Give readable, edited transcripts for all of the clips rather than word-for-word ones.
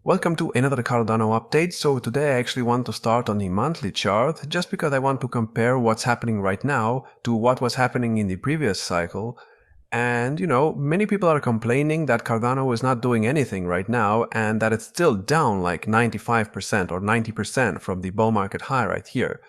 Welcome to another Cardano update. So today I actually want to start on the monthly chart just because I want to compare what's happening right now to what was happening in the previous cycle. And many people are complaining that Cardano is not doing anything right now and that it's still down like 95% or 90% from the bull market high right here.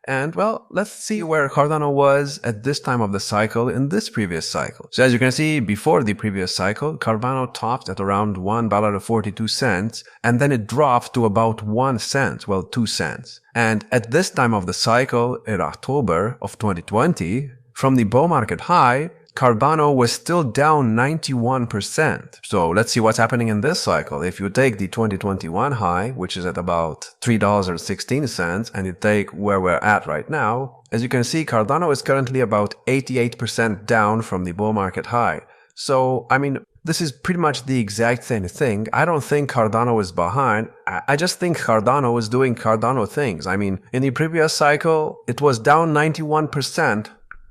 And well, let's see where Cardano was at this time of the cycle in this previous cycle. So as you can see, before the previous cycle, Cardano topped at around $1.42 and then it dropped to about 1 cent, well 2 cents. And at this time of the cycle in October of 2020, from the bull market high, Cardano was still down 91%. So let's see what's happening in this cycle. If you take the 2021 high, which is at about $3.16, and you take where we're at right now, as you can see, Cardano is currently about 88% down from the bull market high. So, I mean, this is pretty much the exact same thing. I don't think Cardano is behind. I just think Cardano is doing Cardano things. I mean, in the previous cycle, it was down 91%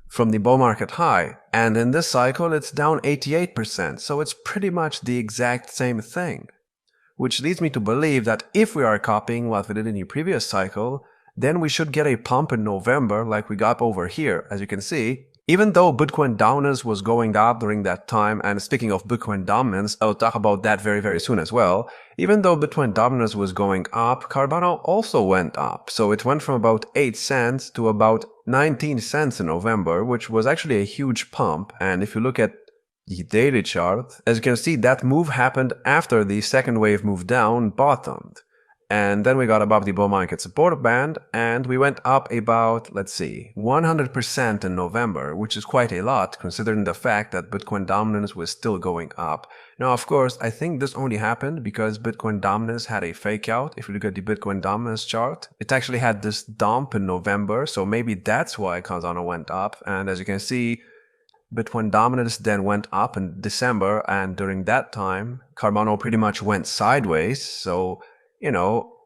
from the bull market high, and in this cycle it's down 88%, so it's pretty much the exact same thing. Which leads me to believe that if we are copying what we did in the previous cycle, then we should get a pump in November like we got over here. As you can see, even though Bitcoin dominance was going up during that time, and speaking of Bitcoin dominance, I'll talk about that very soon as well. Even though Bitcoin dominance was going up, Cardano also went up. So it went from about 8 cents to about 19 cents in November, which was actually a huge pump. And if you look at the daily chart, as you can see, that move happened after the second wave move down bottomed. And then we got above the bull market support band, and we went up about, let's see, 100% in November, which is quite a lot considering the fact that Bitcoin dominance was still going up. Now, of course, I think this only happened because Bitcoin dominance had a fake out. If you look at the Bitcoin dominance chart, it actually had this dump in November, so maybe that's why Cardano went up. And as you can see, Bitcoin dominance then went up in December, and during that time, Cardano pretty much went sideways. So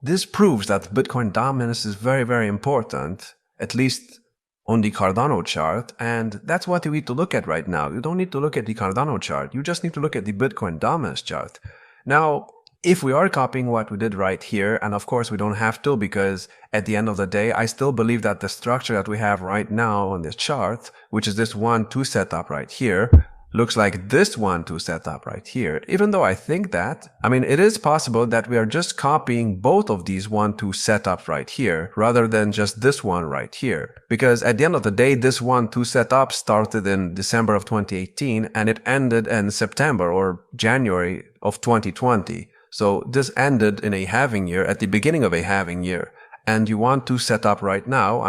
this proves that Bitcoin dominance is very important, at least on the Cardano chart, and that's what you need to look at right now. You don't need to look at the Cardano chart, you just need to look at the Bitcoin dominance chart. Now, if we are copying what we did right here, and of course we don't have to, because at the end of the day, I still believe that the structure that we have right now on this chart, which is this 1-2 setup right here, looks like this 1-2 setup right here. Even though I think that, it is possible that we are just copying both of these 1-2 setups right here, rather than just this one right here. Because at the end of the day, this 1-2 setup started in December of 2018, and it ended in September or January of 2020. So this ended in a halving year, at the beginning of a halving year. And you want to set up right now,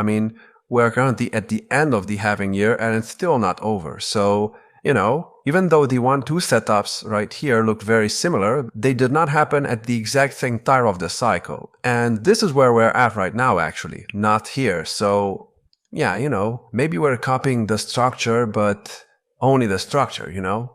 we're currently at the end of the halving year, and it's still not over. So, even though the 1-2 setups right here look very similar, they did not happen at the exact same time of the cycle. And this is where we're at right now, actually, not here. So, yeah, maybe we're copying the structure, but only the structure,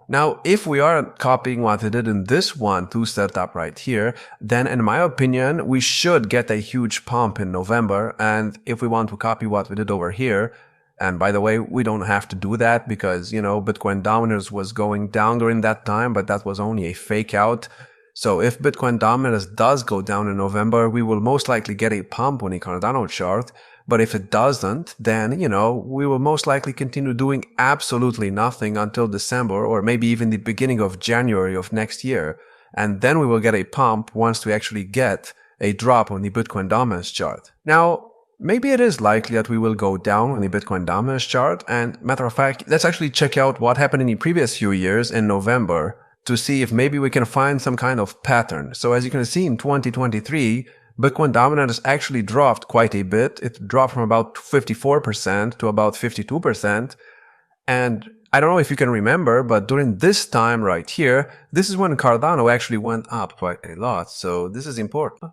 Now, if we are copying what we did in this 1-2 setup right here, then in my opinion, we should get a huge pump in November. And if we want to copy what we did over here, and by the way, we don't have to do that because, Bitcoin dominance was going down during that time, but that was only a fake out. So if Bitcoin dominance does go down in November, we will most likely get a pump on the Cardano chart. But if it doesn't, then, we will most likely continue doing absolutely nothing until December or maybe even the beginning of January of next year. And then we will get a pump once we actually get a drop on the Bitcoin dominance chart. Now, maybe it is likely that we will go down on the Bitcoin dominance chart, and matter of fact, let's actually check out what happened in the previous few years in November to see if maybe we can find some kind of pattern. So as you can see in 2023, Bitcoin dominance actually dropped quite a bit. It dropped from about 54% to about 52%, and I don't know if you can remember, but during this time right here, this is when Cardano actually went up quite a lot, so this is important.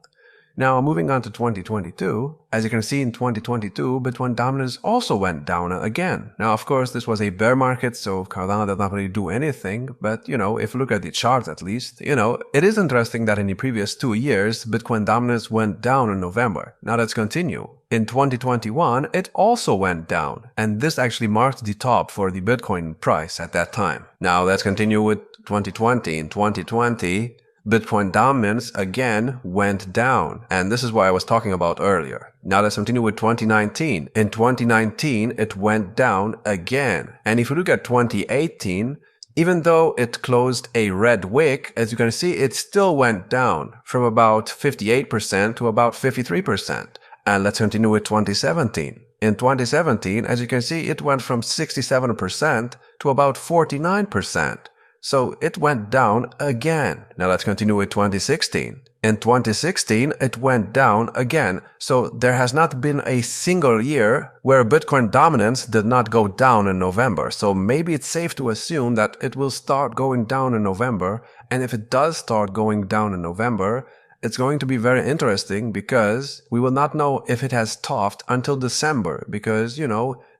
Now, moving on to 2022, as you can see in 2022, Bitcoin dominance also went down again. Now, of course, this was a bear market, so Cardano did not really do anything, but, if you look at the chart at least, it is interesting that in the previous 2 years, Bitcoin dominance went down in November. Now, let's continue. In 2021, it also went down, and this actually marked the top for the Bitcoin price at that time. Now, let's continue with 2020. In 2020, Bitcoin dominance again went down, and this is what I was talking about earlier. Now let's continue with 2019. In 2019, it went down again. And if you look at 2018, even though it closed a red wick, as you can see, it still went down from about 58% to about 53%. And let's continue with 2017. In 2017, as you can see, it went from 67% to about 49%. So it went down again. Now let's continue with 2016. In 2016, it went down again. So there has not been a single year where Bitcoin dominance did not go down in November. So maybe it's safe to assume that it will start going down in November. And if it does start going down in November, it's going to be very interesting because we will not know if it has topped until December because,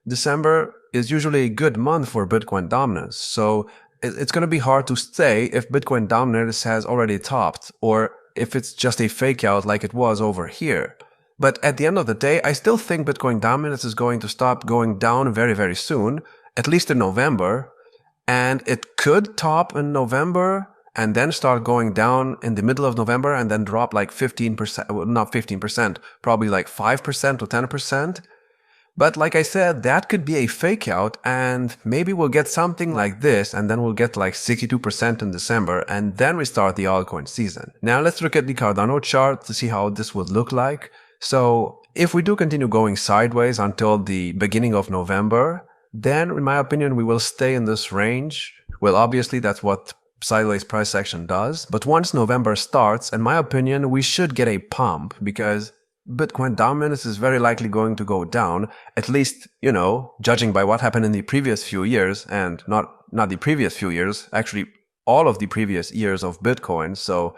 December is usually a good month for Bitcoin dominance. So it's going to be hard to say if Bitcoin dominance has already topped or if it's just a fake out like it was over here. But at the end of the day, I still think Bitcoin dominance is going to stop going down very, very soon, at least in November. And it could top in November and then start going down in the middle of November and then drop like 15%, well, not 15%, probably like 5% or 10%. But like I said, that could be a fake out and maybe we'll get something like this and then we'll get like 62% in December and then we start the altcoin season. Now let's look at the Cardano chart to see how this would look like. So if we do continue going sideways until the beginning of November, then in my opinion, we will stay in this range. Well, obviously that's what sideways price action does. But once November starts, in my opinion, we should get a pump because Bitcoin dominance is very likely going to go down, at least, judging by what happened in the previous few years, and not the previous few years, actually all of the previous years of Bitcoin. So,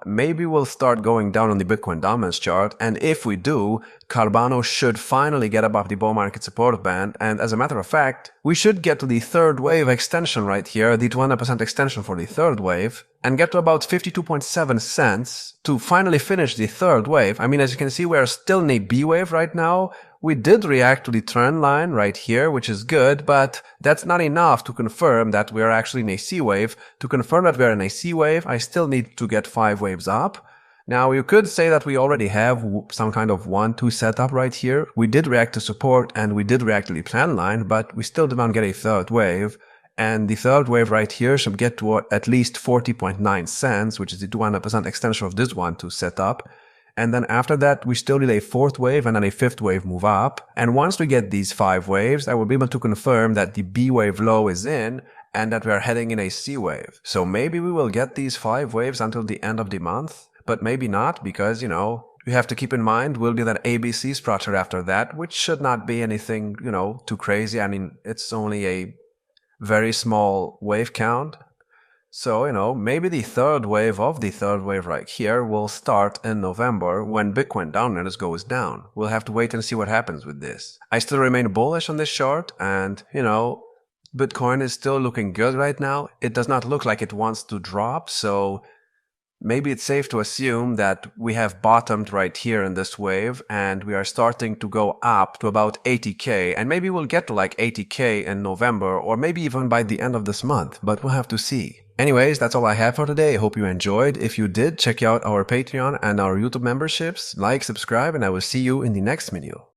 maybe we'll start going down on the Bitcoin dominance chart. And if we do, Cardano should finally get above the bull market support band. And as a matter of fact, we should get to the third wave extension right here, the 200% extension for the third wave, and get to about 52.7 cents to finally finish the third wave. I mean, as you can see, we are still in a B wave right now. We did react to the trend line right here, which is good, but that's not enough to confirm that we are actually in a C wave. To confirm that we are in a C wave, I still need to get 5 waves up. Now, you could say that we already have some kind of 1-2 setup right here. We did react to support and we did react to the trend line, but we still did not get a third wave. And the third wave right here should get to at least 40.9 cents, which is the 200% extension of this 1-2 setup. And then after that, we still need a fourth wave and then a fifth wave move up. And once we get these 5 waves, I will be able to confirm that the B wave low is in and that we are heading in a C wave. So maybe we will get these 5 waves until the end of the month, but maybe not because, we have to keep in mind we'll do that ABC structure after that, which should not be anything, too crazy. I mean, it's only a very small wave count. So, maybe the third wave of the third wave right here will start in November when Bitcoin dominance goes down. We'll have to wait and see what happens with this. I still remain bullish on this chart and, Bitcoin is still looking good right now. It does not look like it wants to drop, so maybe it's safe to assume that we have bottomed right here in this wave and we are starting to go up to about 80K and maybe we'll get to like 80K in November or maybe even by the end of this month, but we'll have to see. Anyways, that's all I have for today. I hope you enjoyed. If you did, check out our Patreon and our YouTube memberships, like, subscribe, and I will see you in the next video.